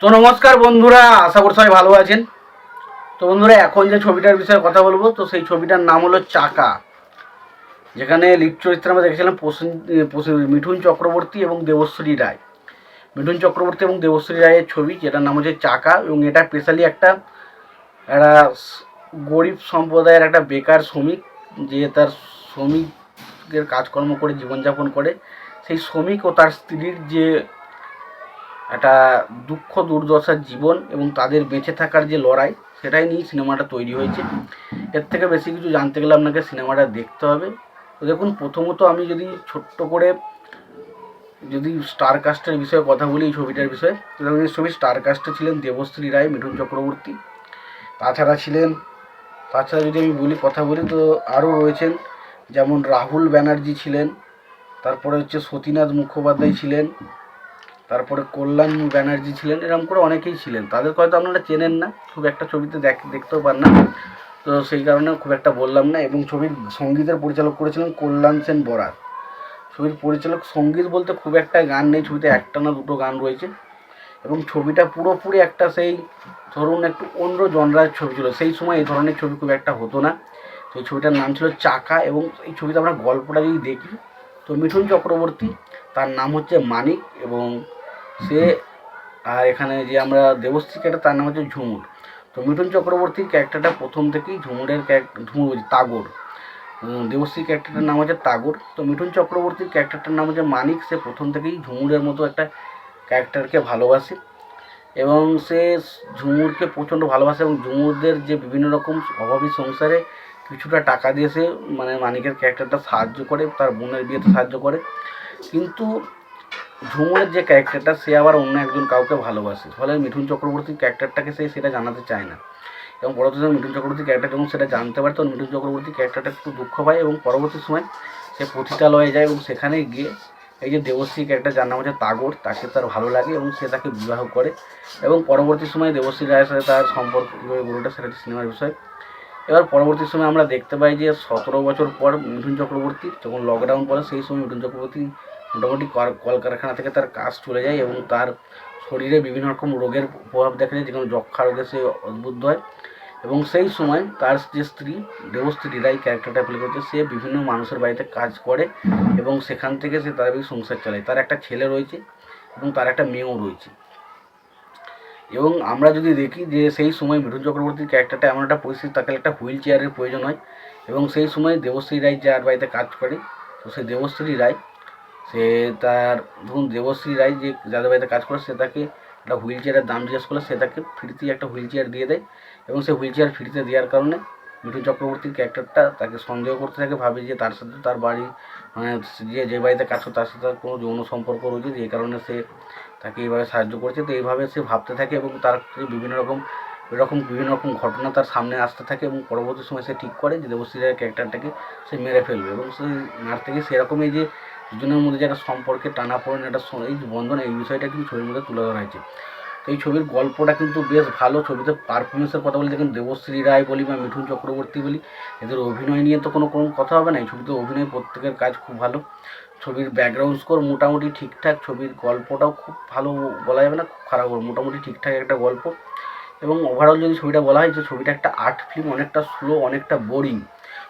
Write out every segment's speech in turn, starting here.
তো নমস্কার বন্ধুরা, আশা করি সবাই ভালো আছেন। তো বন্ধুরা, এখন যে ছবিটার বিষয়ে কথা বলবো, তো সেই ছবিটার নাম হলো চাকা। যেখানে লিড চরিত্রে আমরা দেখেছিলাম মিঠুন চক্রবর্তী এবং দেবশ্রী রায়। মিঠুন চক্রবর্তী এবং দেবশ্রী রায়ের ছবি, যেটার নাম হচ্ছে চাকা। এবং এটা স্পেশালি একটা একটা গরিব সম্প্রদায়ের একটা বেকার শ্রমিক, যে তার শ্রমিকের কাজকর্ম করে জীবনযাপন করে। সেই শ্রমিক ও তার স্ত্রীর যে একটা দুঃখ দুর্দশার জীবন এবং তাদের বেঁচে থাকার যে লড়াই, সেটাই নিয়ে সিনেমাটা তৈরি হয়েছে। এর থেকে বেশি কিছু জানতে গেলে আপনাকে সিনেমাটা দেখতে হবে। তো দেখুন, প্রথমত আমি যদি ছোট্ট করে স্টার কাস্টের বিষয়ে কথা বলি, এই ছবিটার বিষয়ে, তাহলে এই ছবির স্টার কাস্টে ছিলেন দেবশ্রী রায়, মিঠুন চক্রবর্তী। তাছাড়া যদি আমি কথা বলি, তো আরও রয়েছেন, যেমন রাহুল ব্যানার্জি ছিলেন, তারপরে হচ্ছে সতীনাথ মুখোপাধ্যায় ছিলেন, তারপরে কল্যাণ ব্যানার্জি ছিলেন। এরকম করে অনেকেই ছিলেন, তাদের হয়তো আপনারা চেনেন না, খুব একটা ছবিতে দেখতেও পান না, তো সেই কারণে খুব একটা বললাম না। এবং ছবির সঙ্গীতের পরিচালক করেছিলেন কল্যাণ সেন বরাত। ছবির পরিচালক, সঙ্গীত বলতে খুব একটা গান নেই ছবিতে, একটা না দুটো গান রয়েছে। এবং ছবিটা পুরোপুরি একটা সেই ধরুন একটু অন্য জনরার ছবি ছিল। সেই সময় এই ধরনের ছবি খুব একটা হতো না। তো এই ছবিটার নাম ছিল চাকা। এবং এই ছবিতে আমরা গল্পটা যদি দেখি, তো মিঠুন চক্রবর্তী, তার নাম হচ্ছে মানিক, এবং সে, আর এখানে যে আমরা দেবশ্রী ক্যারেক্টার, তার নাম হচ্ছে ঝুমুর। তো মিঠুন চক্রবর্তীর ক্যারেক্টারটা প্রথম থেকেই ঝুমুর তাগর, দেবশ্রী ক্যারেক্টারটার নাম হচ্ছে তাগর। তো মিঠুন চক্রবর্তীর ক্যারেক্টারটার নাম হচ্ছে মানিক। সে প্রথম থেকেই ঝুমুরের মতো একটা ক্যারেক্টারকে ভালোবাসে, এবং সে ঝুমুরকে প্রচণ্ড ভালোবাসে। এবং ঝুমুরদের যে বিভিন্ন রকম অভাবী সংসারে কিছুটা টাকা দিয়ে সে মানিকের ক্যারেক্টারটা সাহায্য করে, তার বোনের বিয়েতে সাহায্য করে। কিন্তু ঝুমুরের যে ক্যারেক্টারটা, সে আবার অন্য একজন কাউকে ভালোবাসে, ফলে মিঠুন চক্রবর্তীর ক্যারেক্টারটাকে সে সেটা জানাতে চায় না। এবং পরবর্তী সময় মিঠুন চক্রবর্তীর ক্যারেক্টার যখন সেটা জানতে পারে, তখন মিঠুন চক্রবর্তীর ক্যারেক্টারটা একটু দুঃখ পায়, এবং পরবর্তী সময় সে পতিতালয়ে যায়, এবং সেখানে গিয়ে এই যে দেবশ্রী ক্যারেক্টার, যার নাম হচ্ছে তাগর, তাকে তার ভালো লাগে এবং সে তাকে বিবাহ করে। এবং পরবর্তী সময় দেবশ্রী রায়ের সাথে তার সম্পর্ক কীভাবে গড়ে ওঠে, সেটা হচ্ছে সিনেমার বিষয়। এবার পরবর্তী সময় আমরা দেখতে পাই যে 17 বছর পর মিঠুন চক্রবর্তী যখন লকডাউন পড়ে, সেই সময় মিঠুন চক্রবর্তী মোটামুটি কলকারখানা থেকে তার কাজ চলে যায়, এবং তার শরীরে বিভিন্ন রকম রোগের প্রভাব দেখা যায়, যেখানে যক্ষা রোগে সে উদ্বুদ্ধ হয়। এবং সেই সময় তার যে স্ত্রী, দেবশ্রী রায় ক্যারেক্টারটা প্লে করছে, সে বিভিন্ন মানুষের বাড়িতে কাজ করে, এবং সেখান থেকে সে তার সংসার চালায়। তার একটা ছেলে রয়েছে এবং তার একটা মেয়েও রয়েছে। এবং আমরা যদি দেখি যে সেই সময় মিঠুন চক্রবর্তীর ক্যারেক্টারটা এমন একটা পরিস্থিতি, তাকে একটা হুইল চেয়ারের প্রয়োজন হয়। এবং সেই সময় দেবশ্রী রায় যার বাড়িতে কাজ করে, তো সেই দেবশ্রী রায়, সে তার ধরুন দেবশ্রী রায় যে যাদের বাড়িতে কাজ করে, সে তাকে একটা হুইল চেয়ারের দাম জিজ্ঞেস করলে সে তাকে ফ্রিতেই একটা হুইল চেয়ার দিয়ে দেয়। এবং সেই হুইল চেয়ার ফ্রিতে দেওয়ার কারণে মিঠুন চক্রবর্তীর ক্যারেক্টারটা তাকে সন্দেহ করতে থাকে, ভাবে যে তার সাথে তার বাড়ি যে বাড়িতে কাজ করে তার সাথে তার কোনো যৌন সম্পর্ক রয়েছে, যে কারণে সে তাকে এইভাবে সাহায্য করছে। তো এইভাবে সে ভাবতে থাকে, এবং তার বিভিন্ন রকম ঘটনা তার সামনে আসতে থাকে। এবং পরবর্তী সময় সে ঠিক করে যে দেবশ্রী রায়ের ক্যারেক্টারটাকে সে মেরে ফেলবে। এবং সেই মারতে গিয়ে সেরকম এই যে দুজনের মধ্যে যে একটা সম্পর্কে টানাপোড়েন, একটা এই বন্ধন, এই বিষয়টা কিন্তু ছবির মধ্যে তুলে ধরা হয়েছে। তো এই ছবির গল্পটা কিন্তু বেশ ভালো। ছবিতে পারফরমেন্সের কথা বলি, দেখুন দেবশ্রী রায় বলি বা মিঠুন চক্রবর্তী বলি, এদের অভিনয় নিয়ে তো কোনো কথা হবে না। এই ছবিতে অভিনয় প্রত্যেকের কাজ খুব ভালো। ছবির ব্যাকগ্রাউন্ড স্কোর মোটামুটি ঠিকঠাক, ছবির গল্পটাও খুব ভালো বলা যাবে না, খুব খারাপ, মোটামুটি ঠিকঠাক একটা গল্প। এবং ওভারঅল যদি ছবিটা বলা হয়, যে ছবিটা একটা আর্ট ফিল্ম, অনেকটা স্লো, অনেকটা বোরিং।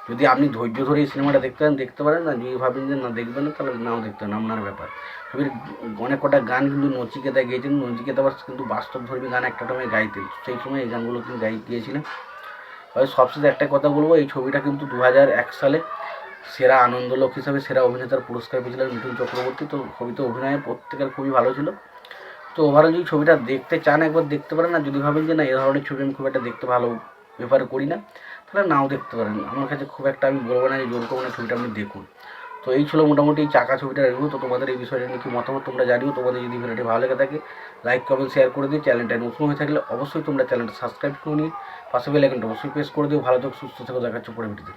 যদি আপনি ধৈর্য ধরে এই সিনেমাটা দেখতে পারেন না, যদি ভাবেন যে না দেখবেন না, তাহলে নাও দেখতে পারেন, আপনার ব্যাপার। ছবির অনেক কটা গান কিন্তু নচিকেতা গিয়েছেন। নচিকেতা আবার কিন্তু বাস্তবধর্মী গান একটা সময় গাইতেন, সেই সময় এই গানগুলো কিন্তু গিয়েছিলেন। তবে সবশেষে একটা কথা বলবো, এই ছবিটা কিন্তু 2001 সালে সেরা আনন্দলোক হিসাবে সেরা অভিনেতার পুরস্কার পেয়েছিলেন মিঠুন চক্রবর্তী। তো ছবিতে অভিনয় প্রত্যেকের খুবই ভালো ছিল। তো ওভারঅল যদি ছবিটা দেখতে চান, একবার দেখতে পারেন। না যদি ভাবেন যে না, এ ধরনের ছবি আমি খুব একটা দেখতে ভালো প্রেফার করি না, তাহলে নাও দেখতে পারেন। আমার কাছে খুব একটা আমি বলবো না যে জোর করবো না ছবিটা আপনি দেখুন। তো এই ছিল মোটামুটি এই চাকা ছবিটার রিভিউ। তো তোমাদের এই বিষয়টা নিয়ে কি মতামত তোমরা জানিও। তোমাদের যদি ভিডিওটি ভালো লেগে থাকে, লাইক কমেন্ট শেয়ার করে দিও। চ্যানেলটা নতুন হয়ে থাকলে অবশ্যই তোমরা চ্যানেলটা সাবস্ক্রাইব করে নিয়ে পাশে বেল আইকনটা অবশ্যই প্রেস করে দিও। ভালো থেকো, সুস্থ থেকো, দেখাচ্ছ পরে ভিডিওতে।